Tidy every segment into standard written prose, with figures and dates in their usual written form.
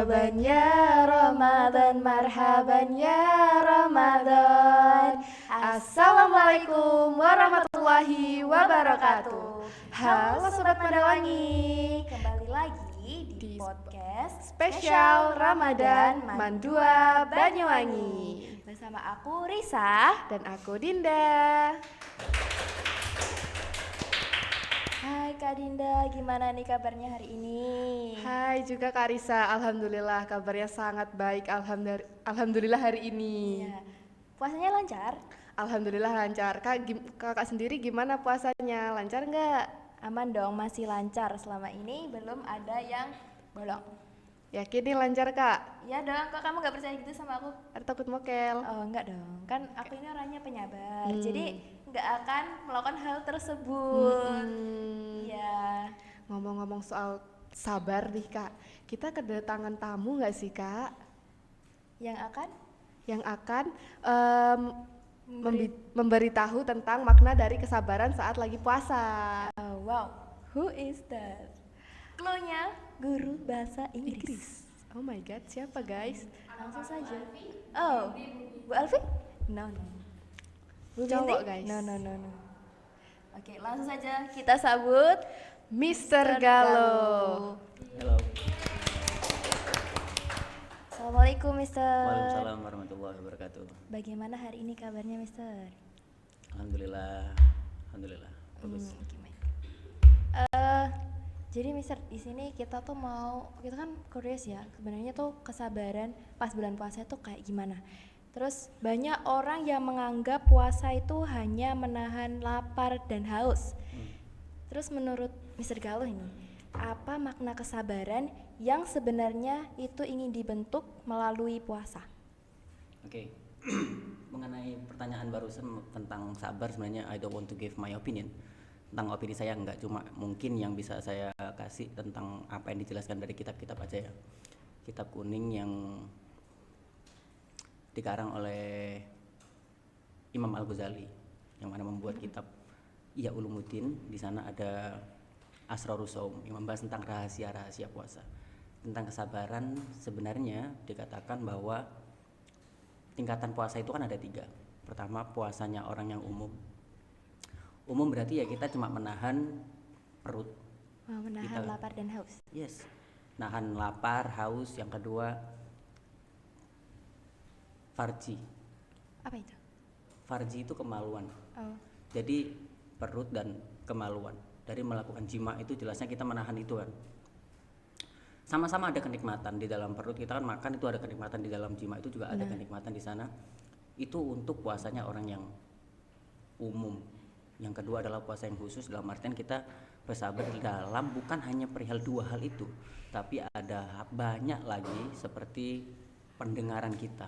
Marhaban ya Ramadan, marhaban ya Ramadan. Assalamualaikum warahmatullahi wabarakatuh. Halo Sobat Mandawangi, kembali lagi di podcast spesial Ramadan Mandua Banyuwangi. bersama aku Risa Dan aku Dinda. Hai Kak Dinda, gimana nih kabarnya hari ini? Hai juga Kak Risa, alhamdulillah kabarnya sangat baik. Alhamdulillah hari ini. Iya, puasanya lancar? Alhamdulillah lancar. Kakak sendiri gimana puasanya? Lancar nggak? Aman dong, masih lancar. Selama ini belum ada yang bolong. Yakin nih lancar Kak? Iya dong, kok kamu gak percaya gitu sama aku? Ada takut mokel? Oh enggak dong, kan aku ini orangnya penyabar, jadi nggak akan melakukan hal tersebut. Iya. Ngomong-ngomong soal sabar nih Kak, kita kedatangan tamu nggak sih Kak? Yang akan Yang akan memberitahu tentang makna dari kesabaran saat lagi puasa. Oh, wow, who is that? Cluenya guru bahasa Inggris. Oh my god, siapa guys? Langsung saja. Oh, Bu Alfi? No. Bu Cowok, Binti? guys. No. Oke, langsung saja kita sambut Mr. Galo. Halo. Assalamualaikum Mister. Waalaikumsalam warahmatullahi wabarakatuh. Bagaimana hari ini kabarnya Mister? Alhamdulillah bagus. Jadi Mister, di sini kita kan curious ya, sebenarnya tuh kesabaran pas bulan puasa itu kayak gimana. Terus banyak orang yang menganggap puasa itu hanya menahan lapar dan haus. Terus menurut Mister Galuh ini, apa makna kesabaran yang sebenarnya itu ingin dibentuk melalui puasa? Oke. Mengenai pertanyaan barusan tentang sabar, sebenarnya I don't want to give my opinion. Tentang opini saya enggak, cuma mungkin yang bisa saya kasih tentang apa yang dijelaskan dari kitab-kitab aja ya. Kitab kuning yang dikarang oleh Imam Al-Ghazali yang mana membuat kitab Ihya Ulumuddin. Di sana ada Asrarus Shaum yang membahas tentang rahasia-rahasia puasa. Tentang kesabaran, sebenarnya dikatakan bahwa tingkatan puasa itu kan ada 3. Pertama, puasanya orang yang umum berarti ya kita cuma menahan perut, Menahan lapar dan haus. yes, nahan lapar, haus. Yang kedua, farji. Apa itu? Farji itu kemaluan. Oh. Jadi perut dan kemaluan dari melakukan jima itu jelasnya kita menahan itu kan. Sama-sama ada kenikmatan di dalam perut, kita kan makan itu ada kenikmatan, di dalam jima itu juga ada kenikmatan di sana. Itu untuk puasanya orang yang umum. Yang kedua adalah puasa yang khusus, dalam artian kita bersabar dalam bukan hanya perihal 2 hal itu, tapi ada banyak lagi seperti pendengaran kita,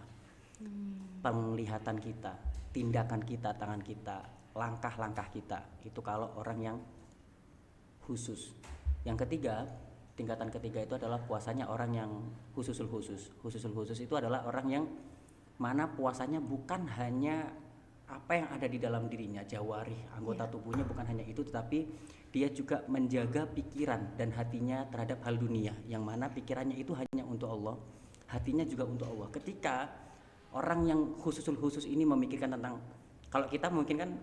penglihatan kita, tindakan kita, tangan kita, langkah-langkah kita. Itu kalau orang yang khusus. Yang ketiga, tingkatan ketiga itu adalah puasanya orang yang khususul khusus. Khususul khusus itu adalah orang yang mana puasanya bukan hanya apa yang ada di dalam dirinya, jawarih, anggota tubuhnya, bukan hanya itu, tetapi dia juga menjaga pikiran dan hatinya terhadap hal dunia, yang mana pikirannya itu hanya untuk Allah, hatinya juga untuk Allah. Ketika orang yang khususul khusus ini memikirkan tentang, kalau kita mungkin kan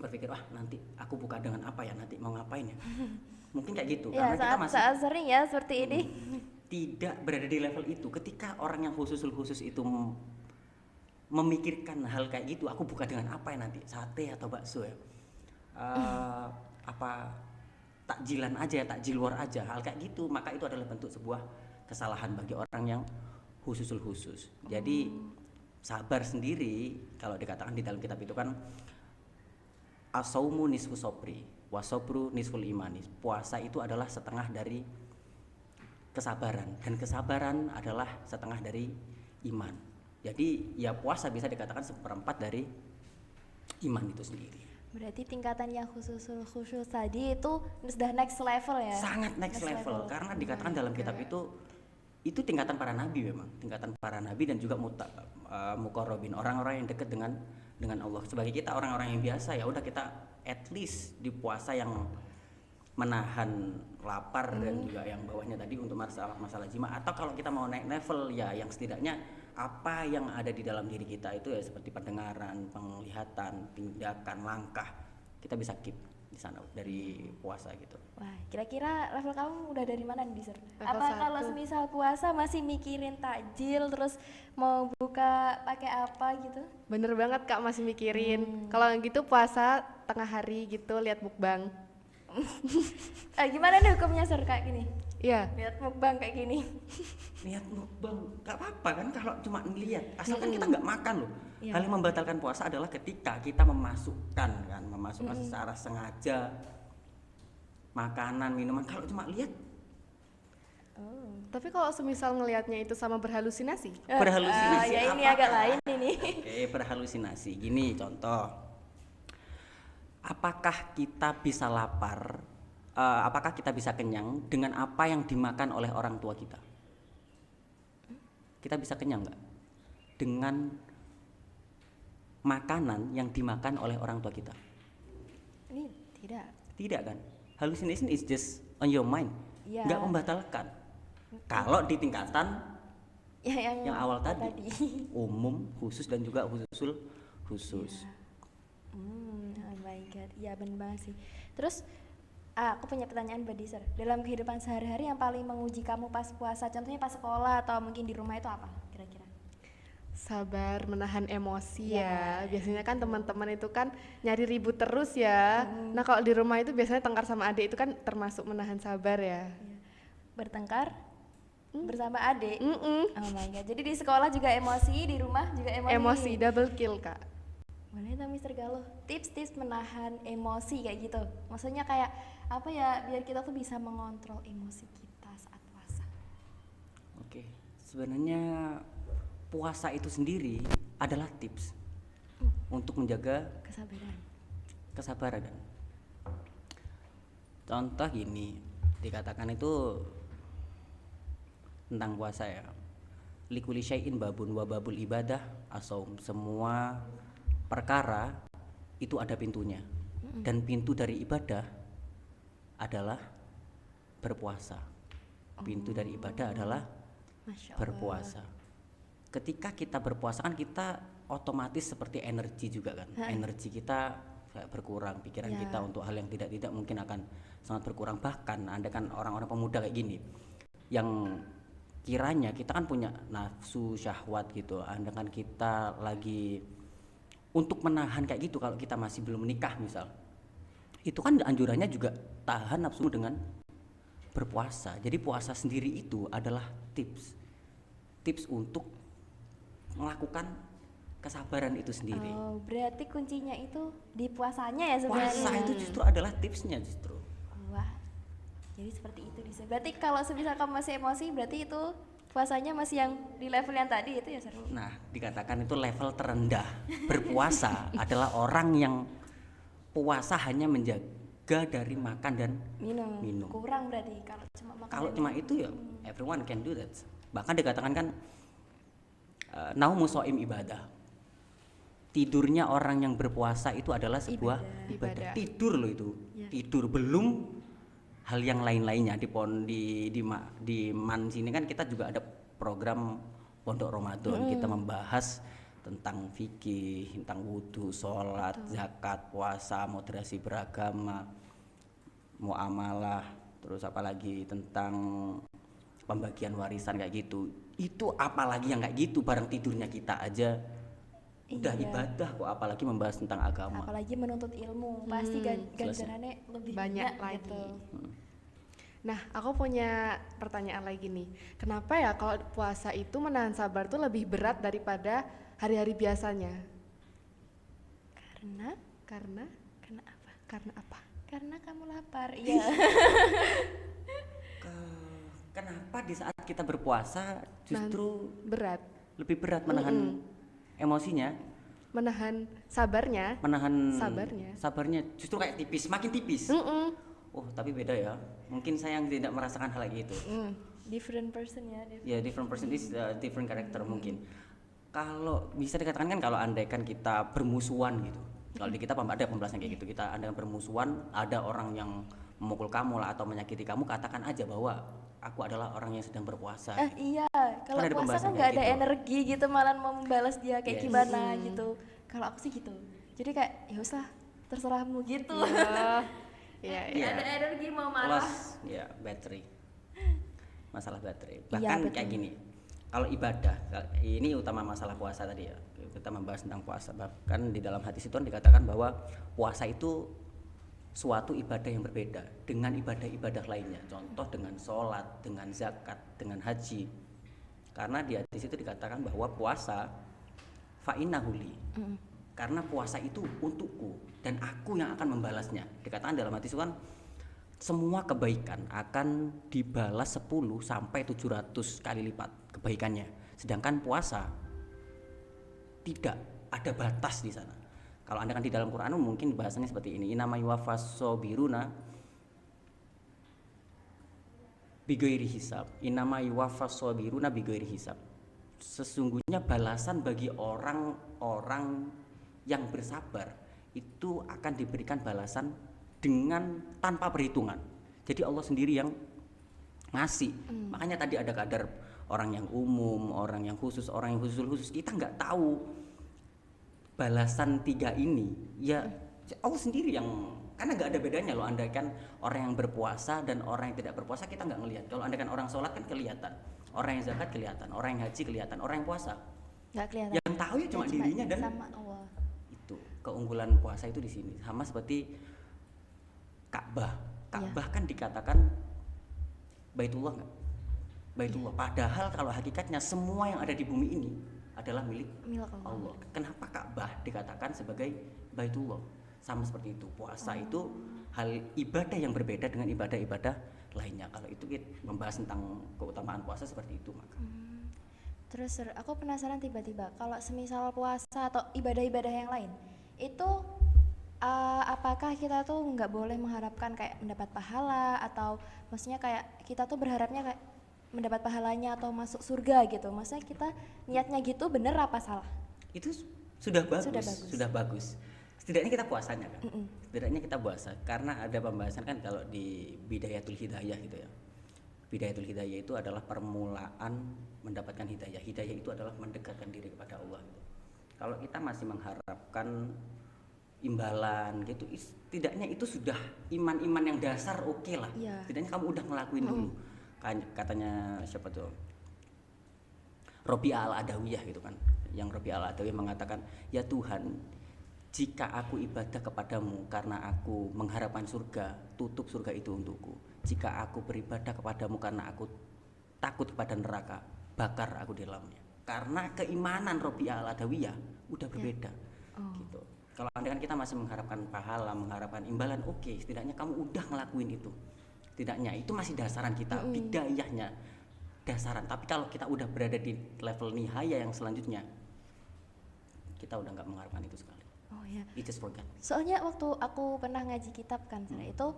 berpikir, wah nanti aku buka dengan apa ya, nanti mau ngapain ya, mungkin kayak gitu. Ya, Karena kita masih saat sering ya seperti ini. tidak berada di level itu. Ketika orang yang khususul khusus itu memikirkan hal kayak gitu, aku buka dengan apa ya nanti, sate atau bakso ya, apa takjilan aja, takjil luar aja, hal kayak gitu, maka itu adalah bentuk sebuah kesalahan bagi orang yang khususul khusus. Jadi sabar sendiri kalau dikatakan di dalam kitab itu kan as-saumu nisfu sobri wasobru nisful imani. Puasa itu adalah setengah dari kesabaran, dan kesabaran adalah setengah dari iman. Jadi ya puasa bisa dikatakan 1/4 dari iman itu sendiri. Berarti tingkatan yang khusus tadi itu sudah next level ya? Sangat next level. Karena dikatakan dalam kitab itu tingkatan para nabi, memang tingkatan para nabi dan juga muqarrabin, orang-orang yang dekat dengan Allah. Sebagai kita orang-orang yang biasa, ya udah kita at least di puasa yang menahan lapar dan juga yang bawahnya tadi untuk masalah jima, atau kalau kita mau naik level ya yang setidaknya apa yang ada di dalam diri kita itu ya seperti pendengaran, penglihatan, tindakan, langkah kita bisa keep di sana dari puasa gitu. Wah, kira-kira level kamu udah dari mana nih, Sir? Level Apa kalau 1. semisal puasa masih mikirin takjil terus mau buka pakai apa gitu? Bener banget Kak, masih mikirin. Kalau gitu puasa tengah hari gitu lihat mukbang. Gimana nih hukumnya, Sir, kayak gini? Iya. Lihat mukbang kayak gini. Niat mukbang nggak apa-apa kan kalau cuma ngelihat, asalkan kita nggak makan loh. Iya. Hal yang membatalkan puasa adalah ketika kita memasukkan secara sengaja makanan, minuman. Kalau cuma lihat Oh. Tapi kalau semisal ngelihatnya itu sama berhalusinasi. berhalusinasi Ya ini apakah? agak lain ini. Oke, berhalusinasi. Gini contoh. Apakah kita bisa lapar? Apakah kita bisa kenyang dengan apa yang dimakan oleh orang tua kita? Kita bisa kenyang nggak dengan makanan yang dimakan oleh orang tua kita? Ini tidak. Tidak kan? Hallucination is just on your mind, Iya. nggak membatalkan. Kalau di tingkatan Ya yang awal tadi, umum, khusus dan juga khusus. Oh my god, iya bener banget sih. Terus aku punya pertanyaan buat Sir. Dalam kehidupan sehari-hari yang paling menguji kamu pas puasa, contohnya pas sekolah atau mungkin di rumah itu apa kira-kira? Sabar, menahan emosi Ya. ya. Biasanya kan teman-teman itu kan nyari ribut terus ya. Nah kalau di rumah itu biasanya tengkar sama adik itu kan termasuk menahan sabar ya. Ya. Bertengkar bersama adik. Mm-mm. Oh my god. Jadi di sekolah juga emosi, di rumah juga emosi. Emosi double kill Kak. Boleh dong Mr. Galuh, tips-tips menahan emosi kayak gitu. Maksudnya kayak apa ya, biar kita tuh bisa mengontrol emosi kita saat puasa. Oke, sebenarnya puasa itu sendiri adalah tips untuk menjaga Kesabaran. kesabaran. Contoh gini, dikatakan itu tentang puasa ya. Likuli syai'in babun wa babul ibadah asaum. Semua perkara itu ada pintunya. Dan pintu dari ibadah adalah berpuasa. Pintu dari ibadah adalah Masya Allah. berpuasa. Ketika kita berpuasa kan kita otomatis seperti energi juga kan. Energi kita kayak berkurang, pikiran Ya. kita untuk hal yang tidak mungkin akan sangat berkurang. Bahkan Anda kan orang-orang pemuda kayak gini yang kiranya kita kan punya nafsu syahwat gitu. Anda kan kita lagi untuk menahan kayak gitu kalau kita masih belum menikah misal. Itu kan anjurannya juga tahan nafsu dengan berpuasa. Jadi puasa sendiri itu adalah tips untuk melakukan kesabaran itu sendiri. Oh, berarti kuncinya itu di puasanya ya sebenarnya. Puasa itu justru adalah tipsnya justru. Wah, jadi seperti itu Sir. Berarti kalau semisal kamu masih emosi, berarti itu puasanya masih yang di level yang tadi itu ya seru. Nah, dikatakan itu level terendah. Berpuasa adalah orang yang puasa hanya menjaga dari makan dan minum. Kurang berarti kalau cuma makan. Kalau dan cuma minum. itu ya everyone can do that. Bahkan dikatakan kan naumu shaim ibadah. Tidurnya orang yang berpuasa itu adalah sebuah Ibadah. Tidur loh itu. Ya. Tidur belum hal yang lain-lainnya di Man sini kan kita juga ada program Pondok Ramadan. Kita membahas tentang fikih, tentang wudhu, sholat, zakat, puasa, moderasi beragama, muamalah, terus apalagi tentang pembagian warisan kayak gitu. Itu apalagi yang kayak gitu, bareng tidurnya kita aja udah Iya. ibadah kok, apalagi membahas tentang agama. Apalagi menuntut ilmu, pasti ganjarannya lebih Banyak banyak lagi. gitu. Nah, aku punya pertanyaan lagi nih. Kenapa ya kalau puasa itu menahan sabar tuh lebih berat daripada hari-hari biasanya? Karena Karena apa? karena apa? Karena kamu lapar. Iya. Kenapa di saat kita berpuasa justru Berat. lebih berat menahan emosinya, Menahan sabarnya. menahan Sabarnya. sabarnya justru kayak tipis, makin tipis. Oh, tapi beda ya. Mungkin saya yang tidak merasakan hal kayak gitu. Different person ya. Ya, different person is different character mungkin. Kalau bisa dikatakan kan kalau andaikan kita bermusuhan gitu. Kalau di kita ada pembahasan kayak gitu. Kita andaikan bermusuhan, ada orang yang memukul kamu lah atau menyakiti kamu, katakan aja bahwa aku adalah orang yang sedang berpuasa. Iya, kalau Kan ada puasa pembahasan kan nggak kayak ada gitu. energi gitu, malah mau membalas dia kayak Yes. gimana gitu. Kalau aku sih gitu. Jadi kayak ya usah terserahmu gitu. Iya, Nggak iya. Iya. ada energi mau marah. Plus ya baterai, masalah baterai. Iya, Bahkan betul. kayak gini, kalau ibadah, ini utama masalah puasa tadi ya, kita membahas tentang puasa. Bahkan di dalam hadis itu dikatakan bahwa puasa itu suatu ibadah yang berbeda dengan ibadah-ibadah lainnya. Contoh dengan sholat, dengan zakat, dengan haji. Karena di hadis itu dikatakan bahwa puasa fa'innahuli, karena puasa itu untukku dan aku yang akan membalasnya. Dikatakan dalam hadis itu kan semua kebaikan akan dibalas 10 sampai 700 kali lipat kebaikannya. Sedangkan puasa tidak ada batas di sana. Kalau Anda kan di dalam Quran mungkin bahasanya seperti ini, inama yuwaffas sabiruna bighairi hisab. Inama yuwaffas sabiruna bighairi hisab. Sesungguhnya balasan bagi orang-orang yang bersabar itu akan diberikan balasan dengan tanpa perhitungan. Jadi Allah sendiri yang ngasih. Makanya tadi ada kadar orang yang umum, orang yang khusus, orang yang khusus. Kita nggak tahu balasan 3 ini. Ya Allah sendiri yang, karena nggak ada bedanya loh. Anda kan orang yang berpuasa dan orang yang tidak berpuasa kita nggak ngelihat. Kalau Anda kan orang sholat kan kelihatan, orang yang zakat kelihatan, orang yang haji kelihatan, orang yang puasa Nggak kelihatan. yang tahu ya cuma Ya, dirinya dan sama Allah. itu keunggulan puasa itu di sini. Sama seperti Ka'bah. Ka'bah kan dikatakan Baitullah nggak? Baitullah. Padahal kalau hakikatnya semua yang ada di bumi ini adalah milik Milik Allah. Allah. Kenapa Ka'bah dikatakan sebagai Baitullah? Sama seperti itu. Puasa itu hal ibadah yang berbeda dengan ibadah-ibadah lainnya. Kalau itu kita membahas tentang keutamaan puasa seperti itu maka. Terus aku penasaran tiba-tiba kalau semisal puasa atau ibadah-ibadah yang lain itu apakah kita tuh nggak boleh mengharapkan kayak mendapat pahala, atau maksudnya kayak kita tuh berharapnya kayak mendapat pahalanya atau masuk surga gitu. Maksudnya kita niatnya gitu bener apa salah? Itu sudah bagus, Sudah bagus. sudah bagus. Setidaknya kita puasanya kan. Setidaknya kita puasa karena ada pembahasan kan kalau di Bidayatul Hidayah gitu ya. Bidayatul Hidayah itu adalah permulaan mendapatkan hidayah. Hidayah itu adalah mendekatkan diri kepada Allah gitu. Kalau kita masih mengharapkan imbalan gitu, setidaknya itu sudah iman-iman yang dasar oke lah. Iya. Setidaknya kamu udah ngelakuin dulu. Katanya siapa tuh? Robi al-Adawiyah gitu kan. Yang Robi al-Adawiyah mengatakan, "Ya Tuhan, jika aku ibadah kepadamu karena aku mengharapkan surga, tutup surga itu untukku. Jika aku beribadah kepadamu karena aku takut kepada neraka, bakar aku di dalamnya." Karena keimanan Robi al-Adawiyah udah berbeda. Gitu. Kalau Anda kan kita masih mengharapkan pahala, mengharapkan imbalan, oke, setidaknya kamu udah ngelakuin itu. Setidaknya itu masih dasaran kita, bidayahnya dasaran. Tapi kalau kita udah berada di level nihaya yang selanjutnya, kita udah nggak mengharapkan itu sekali. Oh ya. We just forget. Soalnya waktu aku pernah ngaji kitab kan, itu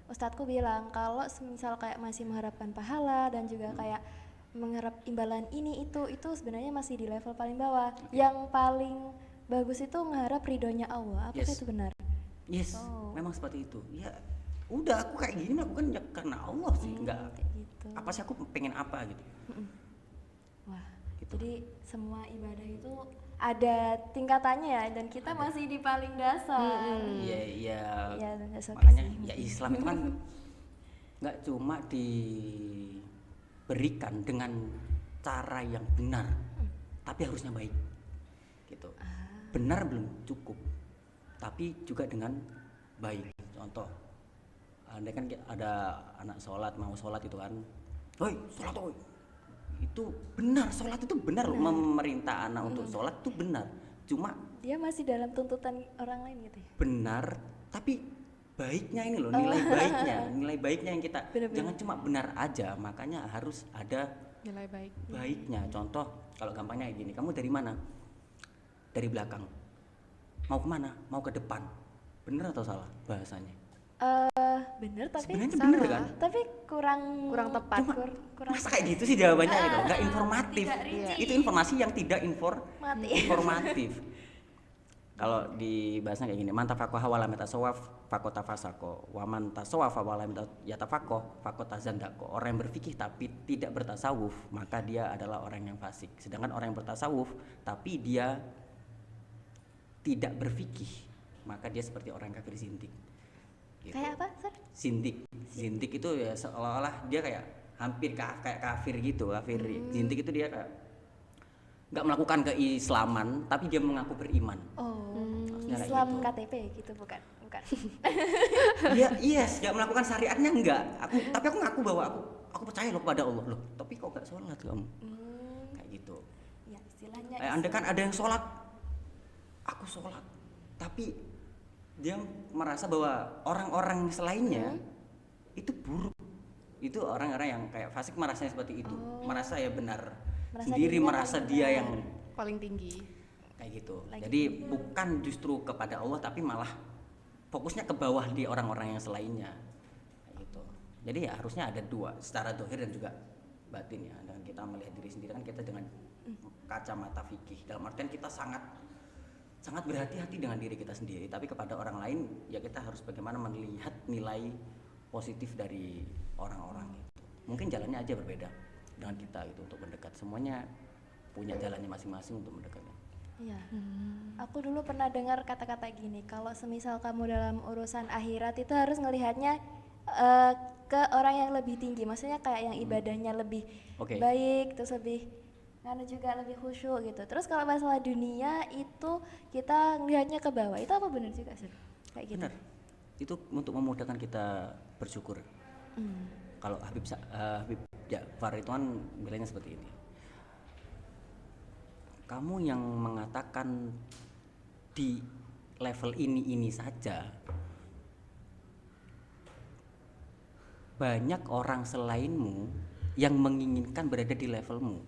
ustadku bilang kalau semisal kayak masih mengharapkan pahala dan juga kayak mengharap imbalan ini itu sebenarnya masih di level paling bawah. Yang paling bagus itu mengharap ridhonya Allah. Apakah Yes. itu benar? Yes, Oh. memang seperti itu. Ya, udah aku kayak gini melakukan ya karena Allah sih, nggak Kayak gitu. apa sih aku pengen apa gitu. Wah, Gitu. jadi semua ibadah itu ada tingkatannya ya, dan kita masih di paling dasar. Iya, iya. Iya, dan that's okay Makanya sih. ya Islam itu kan nggak cuma diberikan dengan cara yang benar, tapi harusnya baik. Gitu. Benar belum cukup, tapi juga dengan baik. Contoh, Anda kan ada anak sholat, mau sholat itu kan, "Woi, sholat woi." Itu benar, sholat itu benar loh. Memerintah anak untuk sholat itu benar. Cuma Dia masih dalam tuntutan orang lain gitu ya. benar, tapi baiknya ini loh, nilai baiknya yang kita Benar-benar. jangan cuma benar aja, makanya harus ada Nilai baik. baiknya. Contoh, kalau gampangnya kayak gini, kamu dari mana? Dari belakang. Mau kemana? Mau ke depan. Bener atau salah bahasanya? Bener tapi Sebenarnya salah. bener kan? tapi kurang tepat. Cuma kurang masa kayak gitu sih jawabannya gitu, nggak informatif. tidak rinci. Itu informasi yang tidak mati. informatif. Kalau di bahasanya kayak gini, man tafaqaha wa lam yatasawwaf faqad tafasaqo, wa man tasawwafa wa lam yatafaqah faqad tazandaqo. Orang yang berfikih tapi tidak bertasawuf, maka dia adalah orang yang fasik. Sedangkan orang yang bertasawuf tapi dia tidak berfikih, maka dia seperti orang kafir zindik. Gitu. Kayak apa, Sir? Zindik itu ya seolah-olah dia kayak hampir kayak kafir gitu. Kafir zindik itu dia kayak nggak melakukan keislaman tapi dia mengaku beriman. Maksudnya kayak Islam gitu. KTP gitu bukan? Bukan. Iya, yes, nggak melakukan syariatnya enggak. Tapi aku ngaku bahwa aku percaya loh kepada Allah loh. Tapi kok nggak sholat kamu? Kayak gitu. Ya, istilahnya Anda kan ada yang sholat, aku sholat, tapi dia merasa bahwa orang-orang selainnya itu buruk. Itu orang-orang yang kayak fasik merasanya seperti itu, merasa ya benar Merasa sendiri, dirinya merasa paling dia benar. yang Paling tinggi. kayak gitu. Lagi Jadi bukan justru kepada Allah tapi malah fokusnya ke bawah di orang-orang yang selainnya. Kayak gitu. Jadi ya harusnya ada dua, secara dohir dan juga batin ya. Dengan kita melihat diri sendiri kan kita dengan kacamata fikih. Dalam artian kita sangat berhati-hati dengan diri kita sendiri, tapi kepada orang lain ya kita harus bagaimana melihat nilai positif dari orang-orang gitu. Mungkin jalannya aja berbeda dengan kita gitu untuk mendekat. Semuanya punya jalannya masing-masing untuk mendekatnya. Iya. Aku dulu pernah dengar kata-kata gini, kalau semisal kamu dalam urusan akhirat itu harus ngelihatnya ke orang yang lebih tinggi, maksudnya kayak yang ibadahnya lebih Oke. baik, terus lebih karena juga lebih khusyuk gitu. Terus kalau masalah dunia itu kita ngelihatnya ke bawah, itu apa benar juga sih? Kayak gitu. Benar. Itu untuk memudahkan kita bersyukur. Kalau Habib Ja'far itu kan bilangnya seperti ini. Kamu yang mengatakan di level ini saja, banyak orang selainmu yang menginginkan berada di levelmu.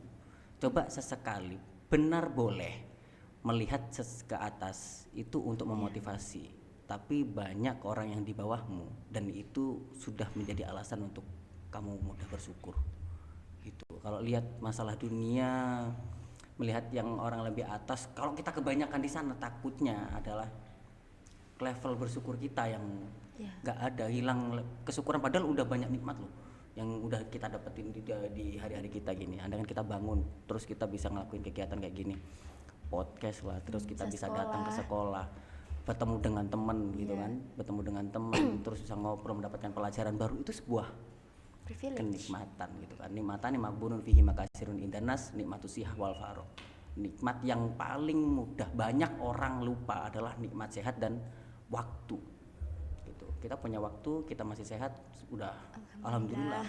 Coba sesekali, benar boleh melihat ke atas itu untuk memotivasi, tapi banyak orang yang di bawahmu dan itu sudah menjadi alasan untuk kamu mudah bersyukur. Gitu. Kalau lihat masalah dunia, melihat yang orang lebih atas, kalau kita kebanyakan di sana takutnya adalah level bersyukur kita yang nggak ada, hilang kesyukuran padahal udah banyak nikmat loh yang udah kita dapetin di hari-hari kita gini. Andai kan kita bangun terus kita bisa ngelakuin kegiatan kayak gini, podcast lah, terus kita bisa datang ke sekolah, bertemu dengan teman gitu kan, bertemu dengan teman terus bisa ngobrol mendapatkan pelajaran baru, itu sebuah Privilege. kenikmatan gitu kan. Nikmatan makbunun fihi makasirun indanas nikmatu sihah wal farok. Nikmat yang paling mudah banyak orang lupa adalah nikmat sehat dan waktu gitu. Kita punya waktu, kita masih sehat, udah alhamdulillah.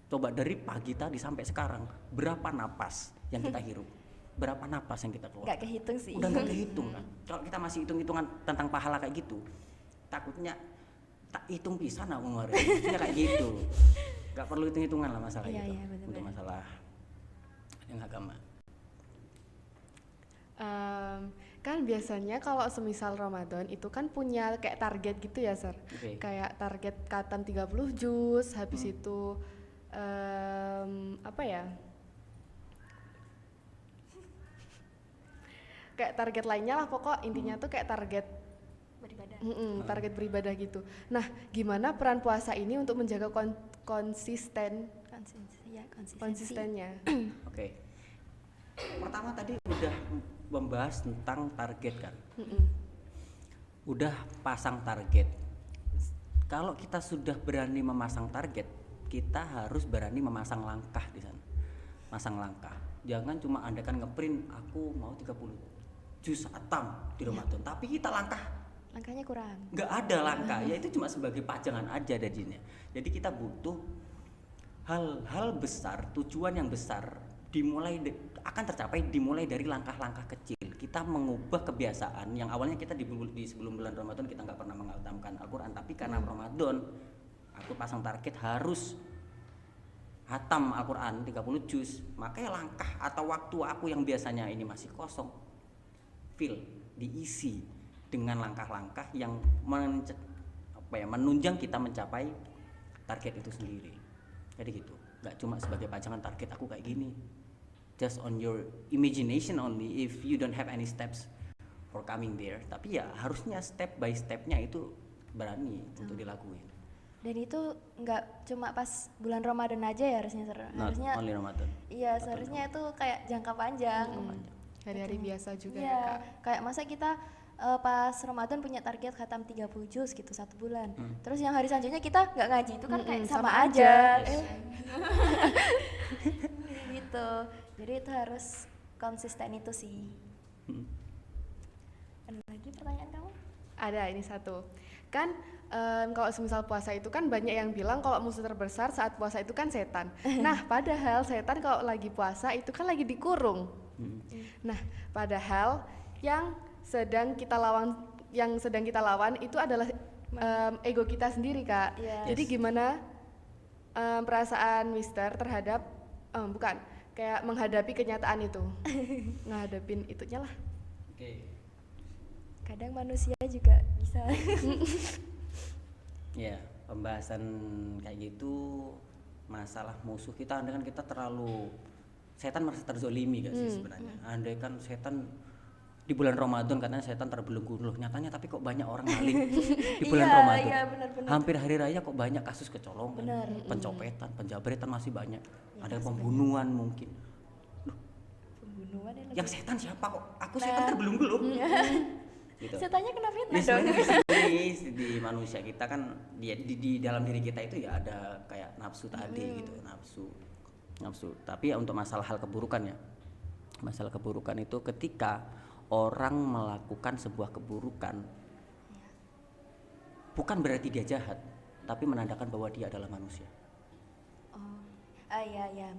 Coba dari pagi tadi sampai sekarang berapa napas yang kita hirup, berapa napas yang kita keluar, Nggak kehitung sih. udah nggak kehitung kan. Kalau kita masih hitung-hitungan tentang pahala kayak gitu, takutnya tak hitung pisan aku kemarin. Maksudnya kayak gitu. Gak perlu hitung-hitungan lah masalah Iya, gitu. iya, benar-benar. Untuk masalah yang agama. Kan biasanya kalau semisal Ramadan itu kan punya kayak target gitu ya, Sir. Oke. Kayak target khatam 30 juz, habis itu apa ya? Kayak target lainnya lah, pokok intinya tuh kayak target Beribadah. target beribadah gitu. Nah, gimana peran puasa ini untuk menjaga Konsistensi. konsistennya? Oke. Pertama tadi udah membahas tentang target kan. Udah pasang target. Kalau kita sudah berani memasang target, kita harus berani memasang langkah di sana. Masang langkah. Jangan cuma Anda kan ngeprint aku mau 30 juz khatam di Ramadan, tapi kita Langkahnya kurang. nggak ada langkah, ya itu cuma sebagai pajangan aja jadinya. Jadi kita butuh hal-hal besar, tujuan yang besar akan tercapai dimulai dari langkah-langkah kecil. Kita mengubah kebiasaan yang awalnya kita di sebelum bulan Ramadan kita nggak pernah menghatamkan Al-Quran, tapi karena Ramadan aku pasang target harus hatam Al-Quran 30 juz, makanya langkah atau waktu aku yang biasanya ini masih kosong diisi dengan langkah-langkah yang menunjang kita mencapai target itu sendiri. Jadi gitu, nggak cuma sebagai pajangan target aku kayak gini, just on your imagination only. If you don't have any steps for coming there, tapi ya harusnya step by stepnya itu berani untuk dilakuin. Dan itu nggak cuma pas bulan Ramadan aja ya harusnya, Not harusnya only Ramadan. iya seharusnya itu kayak jangka panjang. Hari-hari biasa juga Iya, ya Kak. kayak masa kita pas Ramadan punya target khatam 30 juz gitu 1 bulan. Terus yang hari selanjutnya kita nggak ngaji itu kan kayak sama, sama aja. aja. Gitu. Jadi itu harus konsisten itu sih. Ada lagi pertanyaan kamu? Ada ini satu. Kan kalau semisal puasa itu kan banyak yang bilang kalau musuh terbesar saat puasa itu kan setan. Nah, padahal setan kalau lagi puasa itu kan lagi dikurung. Nah, padahal yang sedang kita lawan itu adalah ego kita sendiri, Kak. Iya. Jadi gimana perasaan Mister terhadap bukan kayak menghadapi kenyataan itu. Ngadepin itunya lah. Oke. Kadang manusia juga bisa. Ya, pembahasan kayak gitu, masalah musuh kita, andai kan kita terlalu, setan merasa terzolimi gak sih sebenarnya. Andai kan setan di bulan Ramadan katanya setan terbelenggu, loh nyatanya tapi kok banyak orang maling di bulan Iya, Ramadan. iya, benar-benar. Hampir hari raya kok banyak kasus kecolongan, Benar. pencopetan, penjabretan masih banyak. Ada pembunuhan mungkin. Pembunuhan Yang setan siapa kok? Aku setan terbelenggu loh. Gitu. Setannya kena fitnah Ya, dong. sebenarnya di manusia kita kan di dalam diri kita itu ya ada kayak nafsu tadi gitu, nafsu. Tapi ya untuk masalah hal keburukan ya, masalah keburukan itu ketika orang melakukan sebuah keburukan, bukan berarti dia jahat, tapi menandakan bahwa dia adalah manusia. Oh, iya.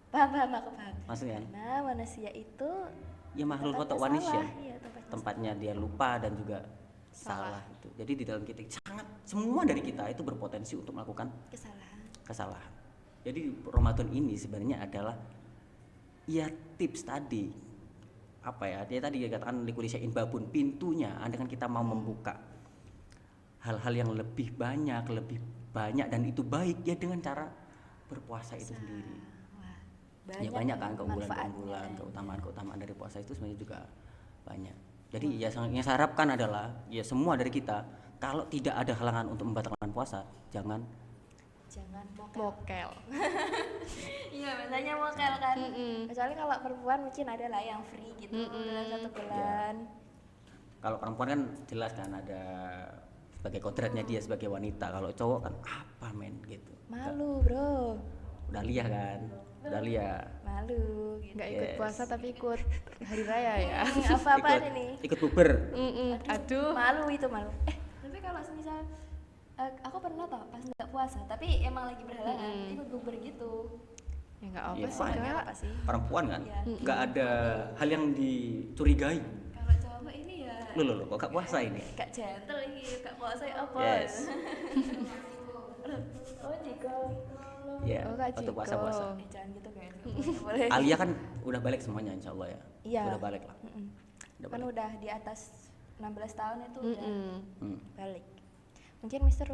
Paham, aku paham. Maksudnya Karena manusia itu ya makhluk tempatnya kotak wanisya, salah, iya, tempatnya dia lupa dan juga salah itu. Jadi di dalam kita sangat semua dari kita itu berpotensi untuk melakukan kesalahan. Jadi Ramadan ini sebenarnya adalah ya tips tadi, apa ya, dia tadi dikatakan likulli syai'in babun, pintunya andai kan kita mau membuka hal-hal yang lebih banyak dan itu baik ya dengan cara berpuasa itu sendiri. Wah, Ya banyak kan manfaatnya. keunggulan, keutamaan dari puasa itu sebenarnya juga banyak. Jadi ya yang saya harapkan adalah ya semua dari kita, kalau tidak ada halangan untuk membatalkan puasa, jangan Mokel. Iya, biasanya mokel kan. Kecuali kalau perempuan mungkin ada lah yang free gitu dalam 1 bulan. Kalau perempuan kan jelas kan ada sebagai kodratnya dia sebagai wanita. Kalau cowok kan apa men gitu. Malu, Bro. Udah liah kan, udah liah. Malu gitu. Nggak ikut Yes. puasa tapi ikut hari raya ya. Apa-apaan ini? Ikut puber. Aduh. Malu itu malu. Tapi kalau semisal aku pernah tau pas nggak puasa, tapi emang lagi berhalangan ikut bukber gitu. Ya nggak apa Iya, sih, fine. Kak. Apa sih? Perempuan kan, Iya. nggak ada hal yang dicurigai. Kalau cowok ini ya Loh, kok gak puasa ini? gak gentle ini, gak puasa ya apa? Yes. Oh, Ciko. Ya, Oh, Kak waktu Ciko. puasa-puasa. Jangan gitu guys. Nggak boleh. Alia kan udah balik semuanya insya Allah ya. Iya. Udah balik lah. Udah Kan balik. udah di atas 16 tahun itu udah Hmm. balik. Mungkin Mister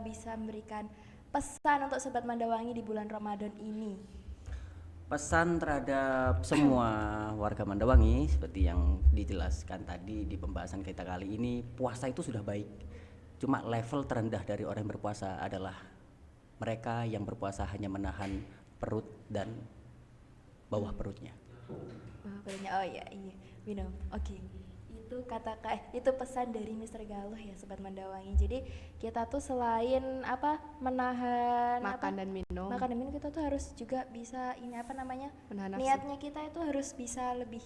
bisa memberikan pesan untuk Sobat Mandawangi di bulan Ramadan ini. Pesan terhadap semua warga Mandawangi seperti yang dijelaskan tadi di pembahasan kita kali ini, puasa itu sudah baik. Cuma level terendah dari orang yang berpuasa adalah mereka yang berpuasa hanya menahan perut dan bawah perutnya. Wah, barunya oh iya minum. Oke. Itu itu pesan dari Mister Galuh ya Sobat Mandawangi. Jadi kita tuh selain menahan Makan dan minum. makan dan minum, kita tuh harus juga bisa Menahan nafsu. niatnya kita itu harus bisa lebih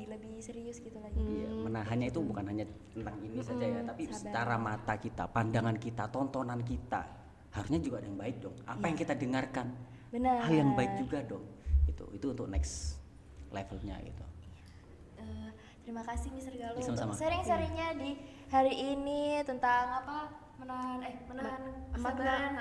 lebih serius gitu lagi. Iya, menahannya itu bukan hanya tentang ini saja ya, tapi sabar. secara mata kita, pandangan kita, tontonan kita, harusnya juga ada yang baik dong. Apa yang kita dengarkan, Benar. hal yang baik juga dong. Itu untuk next levelnya gitu. Terima kasih Mister Galuh Iya, sama-sama. untuk sharing-sharingnya di hari ini tentang menahan kesabaran,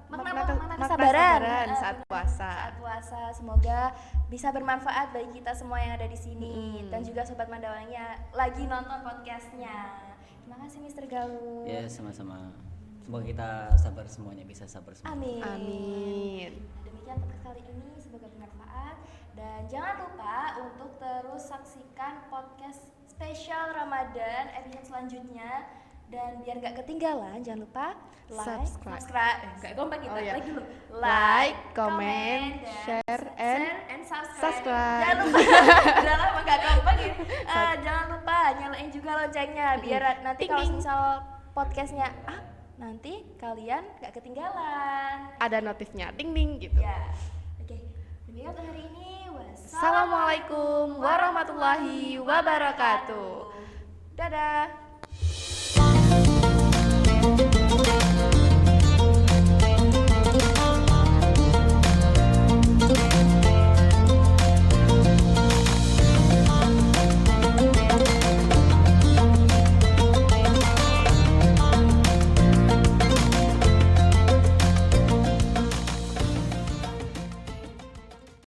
makna kesabaran saat puasa. saat puasa. Semoga bisa bermanfaat bagi kita semua yang ada di sini dan juga Sobat Mandawangi yang lagi nonton podcastnya. Terima kasih Mister Galuh. Ya, sama-sama. Semoga kita sabar semuanya, bisa sabar semua. Amin. Amin. Demikian podcast kali ini, semoga bermanfaat Dan jangan lupa untuk terus saksikan podcast spesial Ramadan episode selanjutnya. Dan biar nggak ketinggalan, jangan lupa Subscribe. nggak kompak kita, Oh, iya. like dulu. Like, comment, dan share, and subscribe. Jangan lupa, udah lama nggak kompak ya. Jangan lupa nyalain juga loncengnya, biar nanti Ting, kalau ting. misal podcastnya nanti kalian nggak ketinggalan. Ada notifnya, ding ding gitu. Ya, oke. Demikian untuk hari ini. Assalamualaikum warahmatullahi wabarakatuh. Dadah.